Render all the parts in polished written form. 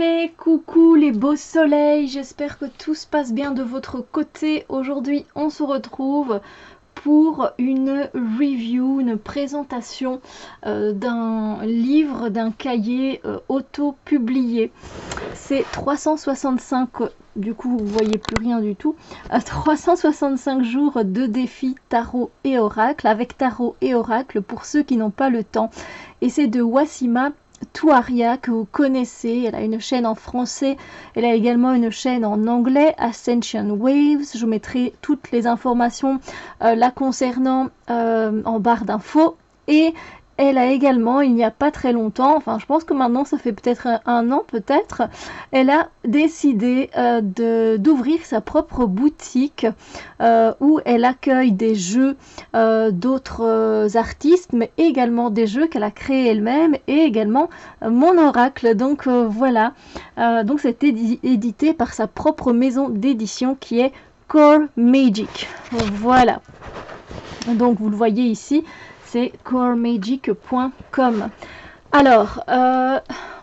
Hey, coucou les beaux soleils, j'espère que tout se passe bien de votre côté. Aujourd'hui, on se retrouve pour une review, une présentation d'un livre, d'un cahier auto-publié. C'est 365, du coup vous voyez plus rien du tout, 365 jours de défis tarot et oracle, avec tarot et oracle pour ceux qui n'ont pas le temps. Et c'est de Wassima Touaria, que vous connaissez. Elle a une chaîne en français, elle a également une chaîne en anglais, Ascension Waves. Je mettrai toutes les informations la concernant en barre d'infos. Et elle a également, il n'y a pas très longtemps, enfin je pense que maintenant ça fait peut-être un an peut-être, elle a décidé d'ouvrir sa propre boutique où elle accueille des jeux d'autres artistes, mais également des jeux qu'elle a créés elle-même et également mon oracle. Donc voilà, donc c'est édité par sa propre maison d'édition qui est Core Magic. Voilà, donc vous le voyez ici, c'est coremagic.com. Alors,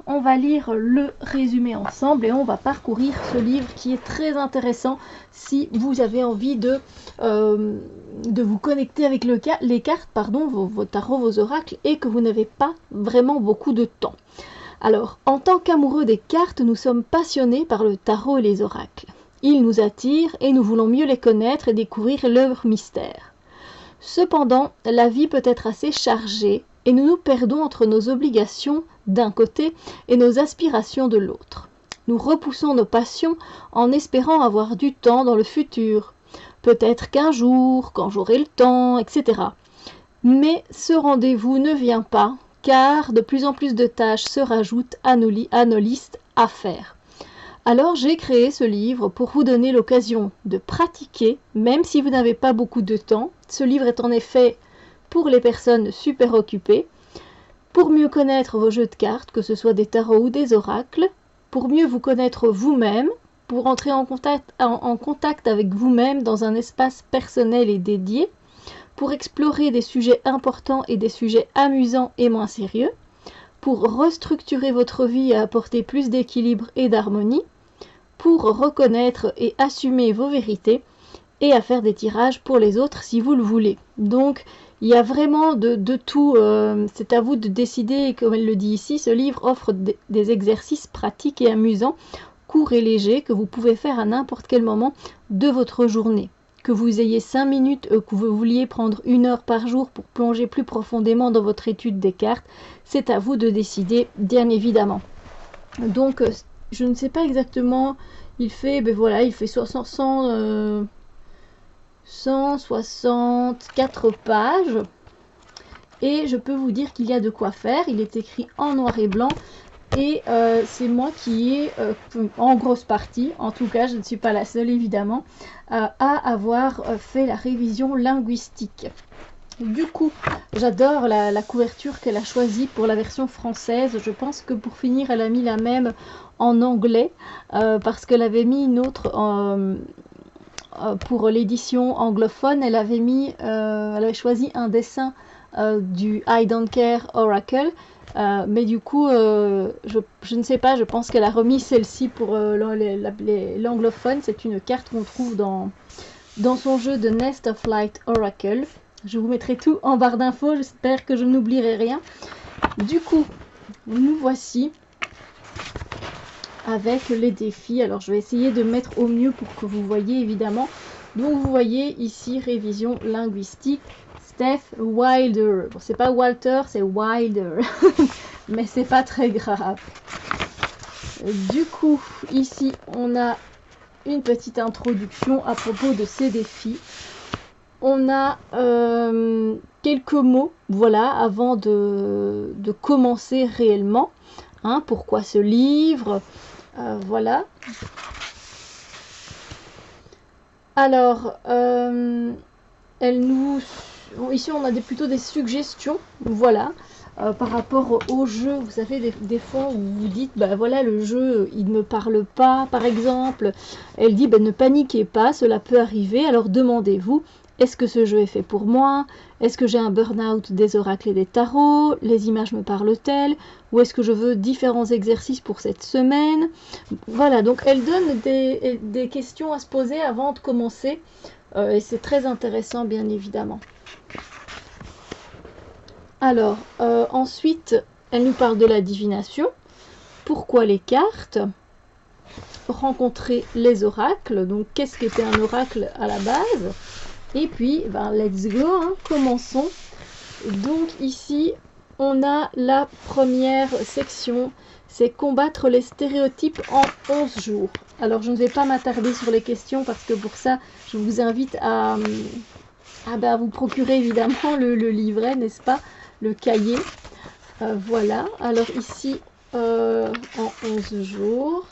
on va lire le résumé ensemble et on va parcourir ce livre qui est très intéressant si vous avez envie de vous connecter avec les cartes, vos tarots, vos oracles, et que vous n'avez pas vraiment beaucoup de temps. Alors, en tant qu'amoureux des cartes, nous sommes passionnés par le tarot et les oracles. Ils nous attirent et nous voulons mieux les connaître et découvrir leur mystère. Cependant, la vie peut être assez chargée et nous nous perdons entre nos obligations d'un côté et nos aspirations de l'autre. Nous repoussons nos passions en espérant avoir du temps dans le futur, peut-être qu'un jour, quand j'aurai le temps, etc. Mais ce rendez-vous ne vient pas, car de plus en plus de tâches se rajoutent à nos listes à faire. Alors j'ai créé ce livre pour vous donner l'occasion de pratiquer, même si vous n'avez pas beaucoup de temps. Ce livre est en effet pour les personnes super occupées, pour mieux connaître vos jeux de cartes, que ce soit des tarots ou des oracles, pour mieux vous connaître vous-même, pour entrer en contact avec vous-même dans un espace personnel et dédié, pour explorer des sujets importants et des sujets amusants et moins sérieux, pour restructurer votre vie et apporter plus d'équilibre et d'harmonie, pour reconnaître et assumer vos vérités et à faire des tirages pour les autres si vous le voulez. Donc il y a vraiment de tout, c'est à vous de décider. Comme elle le dit ici, ce livre offre des exercices pratiques et amusants, courts et légers, que vous pouvez faire à n'importe quel moment de votre journée. Que vous ayez 5 minutes, que vous vouliez prendre 1 heure par jour pour plonger plus profondément dans votre étude des cartes, c'est à vous de décider, bien évidemment. Donc je ne sais pas exactement, il fait 164 pages et je peux vous dire qu'il y a de quoi faire. Il est écrit en noir et blanc et c'est moi qui ai en grosse partie, en tout cas je ne suis pas la seule évidemment, à avoir fait la révision linguistique. Du coup, j'adore la couverture qu'elle a choisie pour la version française. Je pense que pour finir, elle a mis la même en anglais parce qu'elle avait mis une autre pour l'édition anglophone. Elle avait choisi un dessin du I Don't Care Oracle. Mais du coup, je ne sais pas, je pense qu'elle a remis celle-ci pour l'anglophone. C'est une carte qu'on trouve dans son jeu de Nest of Light Oracle. Je vous mettrai tout en barre d'infos, j'espère que je n'oublierai rien. Du coup, nous voici avec les défis. Alors je vais essayer de mettre au mieux pour que vous voyez évidemment. Donc vous voyez ici, révision linguistique, Steph Wilder. Bon, c'est pas Walter, c'est Wilder. Mais c'est pas très grave. Du coup, ici, on a une petite introduction à propos de ces défis. On a quelques mots, voilà, avant de commencer réellement. Hein, pourquoi ce livre, voilà. Alors, ici on a plutôt des suggestions, voilà, par rapport au jeu. Vous savez, des fois où vous dites, bah voilà, le jeu, il ne me parle pas, par exemple. Elle dit, bah, ne paniquez pas, cela peut arriver, alors demandez-vous, Est-ce que ce jeu est fait pour moi? Est-ce que j'ai un burn-out des oracles et des tarots? Les images me parlent-elles? Ou est-ce que je veux différents exercices pour cette semaine? Voilà, donc elle donne des questions à se poser avant de commencer. Et c'est très intéressant, bien évidemment. Alors, ensuite, elle nous parle de la divination. Pourquoi les cartes? Rencontrer les oracles. Donc, qu'est-ce qu'était un oracle à la base? Et puis, ben, let's go, hein, commençons. Donc ici, on a la première section, c'est combattre les stéréotypes en 11 jours. Alors, je ne vais pas m'attarder sur les questions parce que pour ça, je vous invite à vous procurer évidemment le livret, n'est-ce pas? Le cahier. Voilà, alors ici, en 11 jours.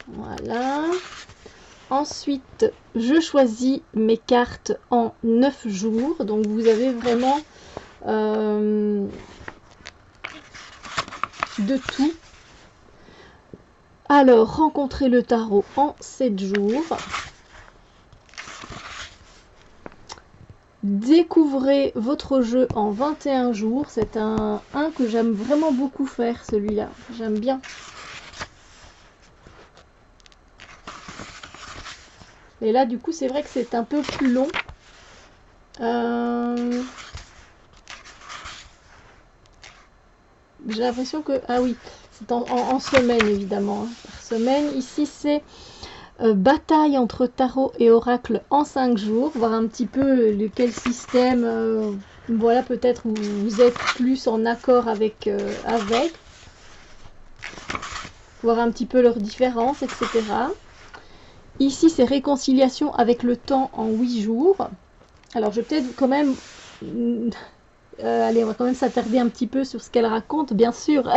Voilà. Ensuite, je choisis mes cartes en 9 jours. Donc, vous avez vraiment de tout. Alors, rencontrer le tarot en 7 jours. Découvrez votre jeu en 21 jours. C'est un que j'aime vraiment beaucoup faire, celui-là. J'aime bien. Et là, du coup, c'est vrai que c'est un peu plus long. J'ai l'impression que... Ah oui, c'est en semaine, évidemment. Hein, par semaine. Ici, c'est bataille entre tarot et oracle en 5 jours. Voir un petit peu lequel système... voilà, peut-être vous êtes plus en accord avec. Voir un petit peu leurs différences, etc. Ici, c'est réconciliation avec le temps en 8 jours. Alors, je vais peut-être quand même... allez, on va quand même s'attarder un petit peu sur ce qu'elle raconte, bien sûr.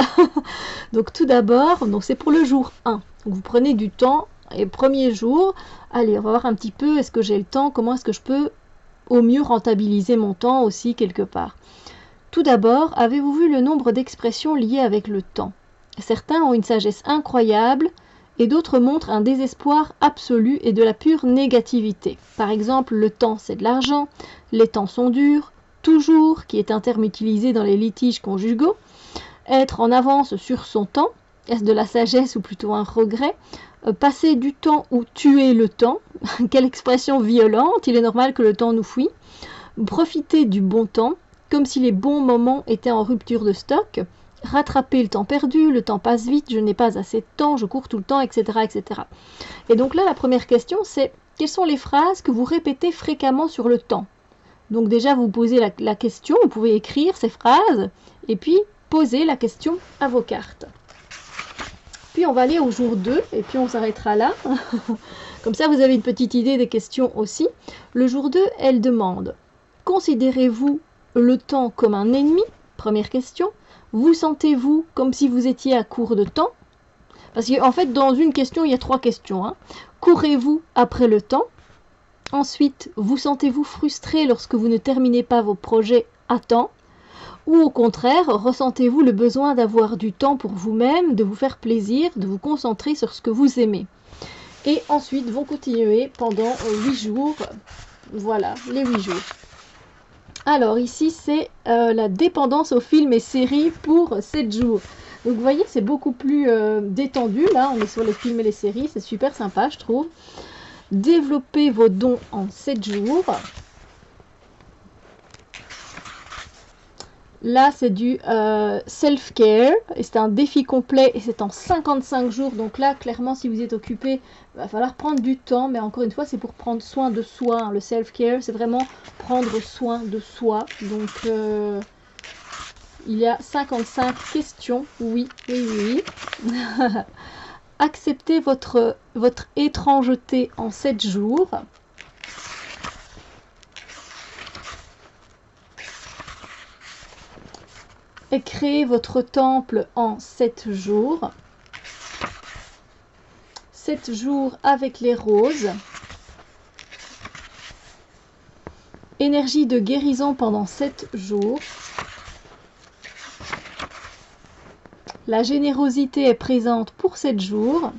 Donc, tout d'abord, c'est pour le jour 1. Donc, vous prenez du temps. Et premier jour, allez, on va voir un petit peu, est-ce que j'ai le temps? Comment est-ce que je peux au mieux rentabiliser mon temps aussi, quelque part? Tout d'abord, avez-vous vu le nombre d'expressions liées avec le temps? Certains ont une sagesse incroyable, et d'autres montrent un désespoir absolu et de la pure négativité. Par exemple, le temps, c'est de l'argent, les temps sont durs, toujours, qui est un terme utilisé dans les litiges conjugaux, être en avance sur son temps, est-ce de la sagesse ou plutôt un regret? Passer du temps ou tuer le temps, quelle expression violente, il est normal que le temps nous fuit. Profiter du bon temps, comme si les bons moments étaient en rupture de stock. Rattraper le temps perdu, le temps passe vite, je n'ai pas assez de temps, je cours tout le temps, etc., etc. Et donc là, la première question, c'est quelles sont les phrases que vous répétez fréquemment sur le temps? Donc déjà, vous posez la question, vous pouvez écrire ces phrases, et puis poser la question à vos cartes. Puis on va aller au jour 2, et puis on s'arrêtera là. Comme ça, vous avez une petite idée des questions aussi. Le jour 2, elle demande, considérez-vous le temps comme un ennemi? Première question. Vous sentez-vous comme si vous étiez à court de temps? Parce qu'en fait, dans une question, il y a 3 questions. Hein. Courez-vous après le temps? Ensuite, vous sentez-vous frustré lorsque vous ne terminez pas vos projets à temps? Ou au contraire, ressentez-vous le besoin d'avoir du temps pour vous-même, de vous faire plaisir, de vous concentrer sur ce que vous aimez? Et ensuite, vont continuer pendant 8 jours. Voilà, les 8 jours. Alors ici, c'est la dépendance aux films et séries pour 7 jours. Donc vous voyez, c'est beaucoup plus détendu. Là, on est sur les films et les séries. C'est super sympa, je trouve. Développez vos dons en 7 jours. Là, c'est du self-care. Et c'est un défi complet. Et c'est en 55 jours. Donc là, clairement, si vous êtes occupé, il va falloir prendre du temps. Mais encore une fois, c'est pour prendre soin de soi. Hein. Le self-care, c'est vraiment prendre soin de soi. Donc, il y a 55 questions. Oui, oui, oui. Acceptez votre étrangeté en 7 jours. Et créez votre temple en 7 jours. 7 jours avec les roses. Énergie de guérison pendant 7 jours. La générosité est présente pour 7 jours.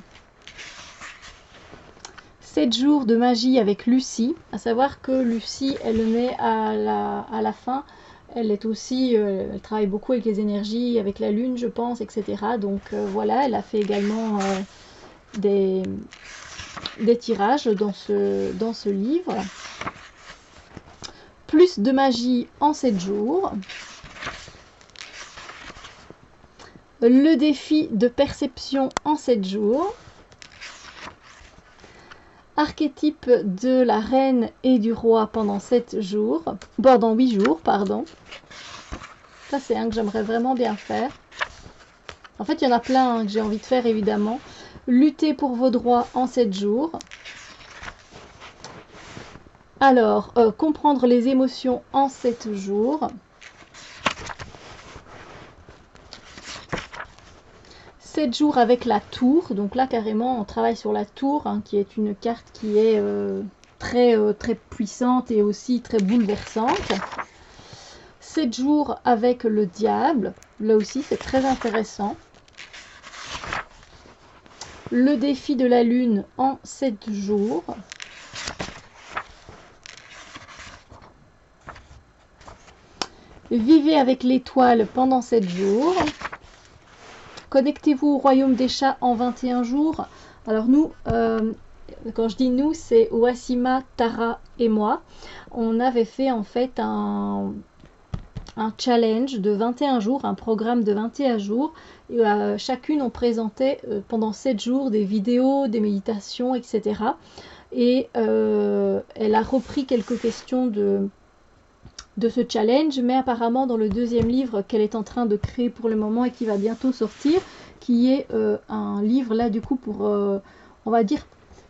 7 jours de magie avec Lucie, à savoir que Lucie, elle le met à la fin. Elle est aussi, elle travaille beaucoup avec les énergies, avec la lune, je pense, etc. Donc voilà, elle a fait également des tirages dans ce livre. Plus de magie en 7 jours. Le défi de perception en 7 jours. Archétype de la reine et du roi pendant 7 jours. Pendant 8 jours, pardon. Ça, c'est un que j'aimerais vraiment bien faire. En fait, il y en a plein hein, que j'ai envie de faire, évidemment. Lutter pour vos droits en 7 jours. Alors, comprendre les émotions en 7 jours. 7 jours avec la tour. Donc là, carrément, on travaille sur la tour, hein, qui est une carte qui est très puissante et aussi très bouleversante. 7 jours avec le diable. Là aussi, c'est très intéressant. Le défi de la lune en 7 jours. Vivez avec l'étoile pendant 7 jours. Connectez-vous au royaume des chats en 21 jours. Alors nous, quand je dis nous, c'est Wassima, Tara et moi. On avait fait en fait un challenge de 21 jours, un programme de 21 jours. Et, chacune, on présentait pendant 7 jours des vidéos, des méditations, etc. Et elle a repris quelques questions de ce challenge, mais apparemment dans le deuxième livre qu'elle est en train de créer pour le moment et qui va bientôt sortir, qui est un livre là du coup pour, on va dire,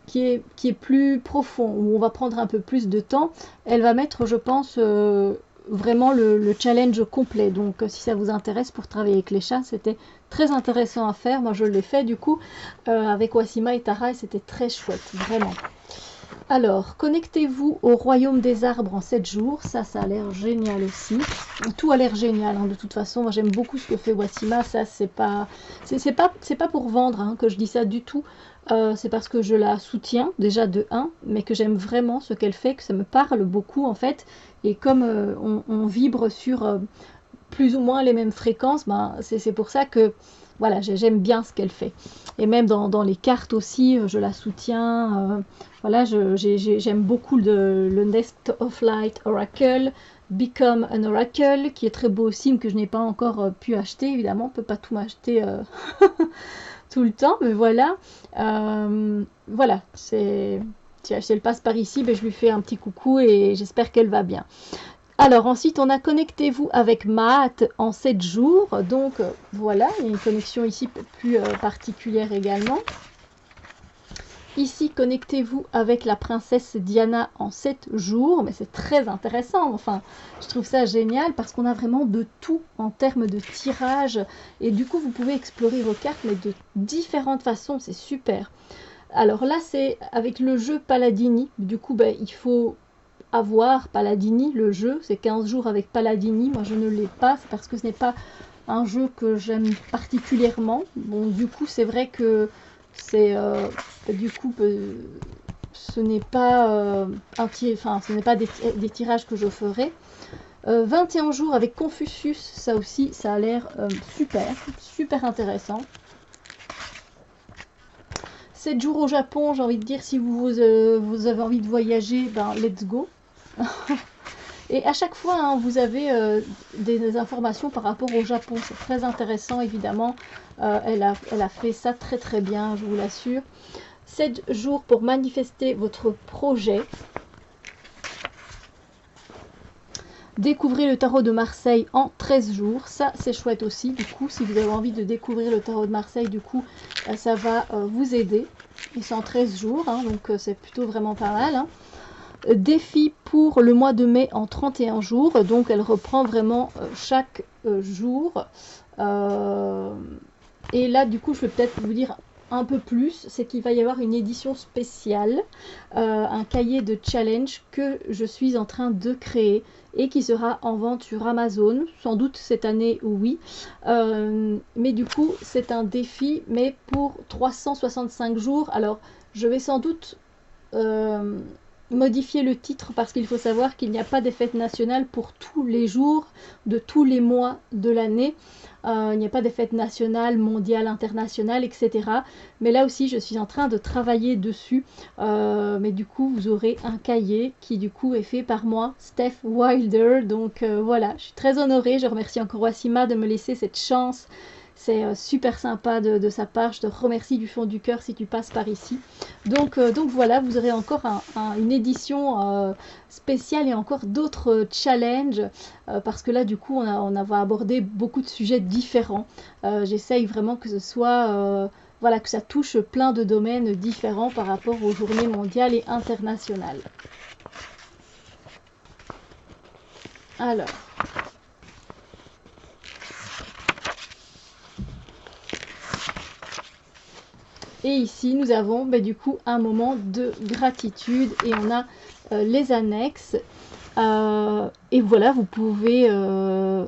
qui est plus profond, où on va prendre un peu plus de temps. Elle va mettre, je pense, vraiment le challenge complet. Donc si ça vous intéresse pour travailler avec les chats, c'était très intéressant à faire. Moi je l'ai fait du coup avec Wassima et Tara et c'était très chouette, vraiment. Alors, connectez-vous au royaume des arbres en 7 jours. Ça a l'air génial aussi. Tout a l'air génial, hein, de toute façon. Moi, j'aime beaucoup ce que fait Wassima. Ça, c'est pas pour vendre hein, que je dis ça du tout. C'est parce que je la soutiens, déjà de 1, mais que j'aime vraiment ce qu'elle fait, que ça me parle beaucoup, en fait. Et comme on vibre sur plus ou moins les mêmes fréquences, ben, c'est pour ça que voilà, j'aime bien ce qu'elle fait. Et même dans les cartes aussi, je la soutiens. Voilà, j'aime beaucoup le Nest of Light Oracle, Become an Oracle, qui est très beau aussi, mais que je n'ai pas encore pu acheter. Évidemment, on ne peut pas tout m'acheter tout le temps, mais voilà. Voilà, si elle passe par ici, ben, je lui fais un petit coucou et j'espère qu'elle va bien. Alors ensuite, on a connectez-vous avec Maat en 7 jours. Donc voilà, il y a une connexion ici plus particulière également. Ici, connectez-vous avec la princesse Diana en 7 jours. Mais c'est très intéressant. Enfin, je trouve ça génial parce qu'on a vraiment de tout en termes de tirage. Et du coup, vous pouvez explorer vos cartes, mais de différentes façons. C'est super. Alors là, c'est avec le jeu Paladini. Du coup, ben, il faut avoir Paladini, le jeu, c'est 15 jours avec Paladini, moi je ne l'ai pas, c'est parce que ce n'est pas un jeu que j'aime particulièrement. Bon, du coup, c'est vrai que c'est du coup ce n'est pas ce n'est pas des tirages que je ferai. 21 jours avec Confucius, ça aussi, ça a l'air super intéressant. 7 jours au Japon, j'ai envie de dire, si vous avez envie de voyager, ben let's go. Et à chaque fois, hein, vous avez des informations par rapport au Japon. C'est très intéressant, évidemment. Elle a fait ça très bien, je vous l'assure. 7 jours pour manifester votre projet. Découvrez le tarot de Marseille en 13 jours. Ça, c'est chouette aussi. Du coup, si vous avez envie de découvrir le tarot de Marseille, du coup, ça va vous aider. Et c'est en 13 jours, hein, donc c'est plutôt vraiment pas mal. Hein. Défi pour le mois de mai en 31 jours. Donc, elle reprend vraiment chaque jour. Et là, du coup, je vais peut-être vous dire un peu plus. C'est qu'il va y avoir une édition spéciale, un cahier de challenge que je suis en train de créer et qui sera en vente sur Amazon. Sans doute cette année, oui. Mais du coup, c'est un défi, mais pour 365 jours. Alors, je vais sans doute modifié le titre parce qu'il faut savoir qu'il n'y a pas des fêtes nationales pour tous les jours de tous les mois de l'année. Il n'y a pas des fêtes nationales, mondiales, internationales, etc. Mais là aussi, je suis en train de travailler dessus. Mais du coup, vous aurez un cahier qui du coup est fait par moi, Steph Wilder. Donc voilà, je suis très honorée. Je remercie encore Wassima de me laisser cette chance. C'est super sympa de sa part. Je te remercie du fond du cœur si tu passes par ici. Donc voilà, vous aurez encore une édition spéciale et encore d'autres challenges parce que là du coup on va aborder beaucoup de sujets différents. J'essaye vraiment que ce soit voilà, que ça touche plein de domaines différents par rapport aux journées mondiales et internationales. Alors. Et ici, nous avons du coup un moment de gratitude et on a les annexes. Et voilà, vous pouvez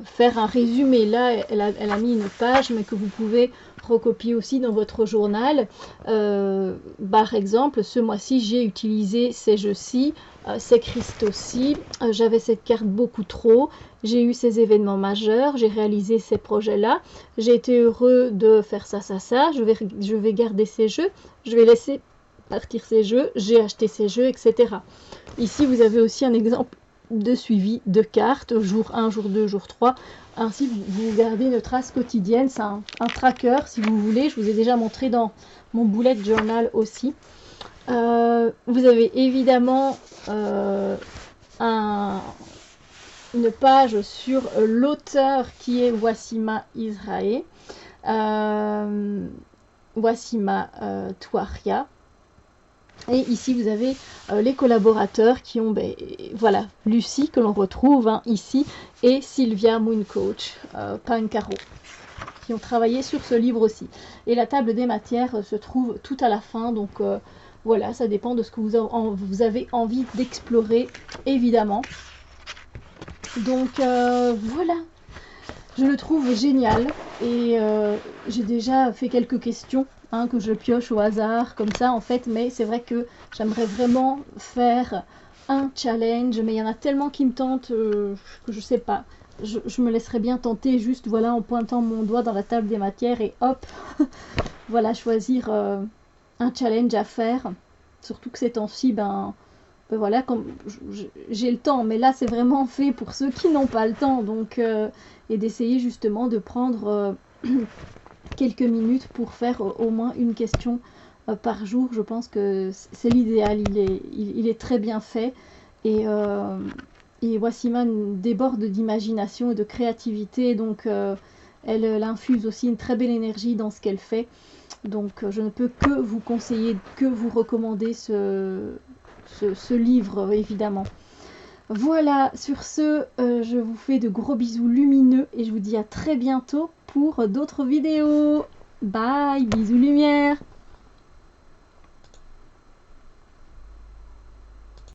faire un résumé. Là, elle a mis une page, mais que vous pouvez recopier aussi dans votre journal. Par exemple, ce mois-ci, j'ai utilisé ces jeux-ci, ces cristaux-ci. J'avais cette carte beaucoup trop. J'ai eu ces événements majeurs. J'ai réalisé ces projets-là. J'ai été heureux de faire ça, ça, ça. Je vais garder ces jeux. Je vais laisser partir ces jeux. J'ai acheté ces jeux, etc. Ici, vous avez aussi un exemple de suivi de cartes, jour 1, jour 2, jour 3. Ainsi, vous gardez une trace quotidienne. C'est un tracker, si vous voulez. Je vous ai déjà montré dans mon bullet journal aussi. Vous avez évidemment une page sur l'auteur qui est Wassima Israël. Wassima Touaria. Et ici, vous avez les collaborateurs qui ont, voilà, Lucie, que l'on retrouve ici, et Sylvia Mooncoach, Pancaro, qui ont travaillé sur ce livre aussi. Et la table des matières se trouve tout à la fin, donc voilà, ça dépend de ce que vous avez envie d'explorer, évidemment. Donc voilà, je le trouve génial, et j'ai déjà fait quelques questions que je pioche au hasard comme ça en fait, mais c'est vrai que j'aimerais vraiment faire un challenge, mais il y en a tellement qui me tentent que je sais pas, je me laisserais bien tenter juste voilà en pointant mon doigt dans la table des matières et hop voilà, choisir un challenge à faire, surtout que ces temps-ci voilà, comme j'ai le temps, mais là c'est vraiment fait pour ceux qui n'ont pas le temps, donc et d'essayer justement de prendre quelques minutes pour faire au moins une question par jour. Je pense que c'est l'idéal, il est très bien fait, et Wassima déborde d'imagination et de créativité, donc elle infuse aussi une très belle énergie dans ce qu'elle fait, donc je ne peux que vous conseiller, que vous recommander ce livre, évidemment. Voilà, sur ce, je vous fais de gros bisous lumineux et je vous dis à très bientôt pour d'autres vidéos. Bye, bisous lumière.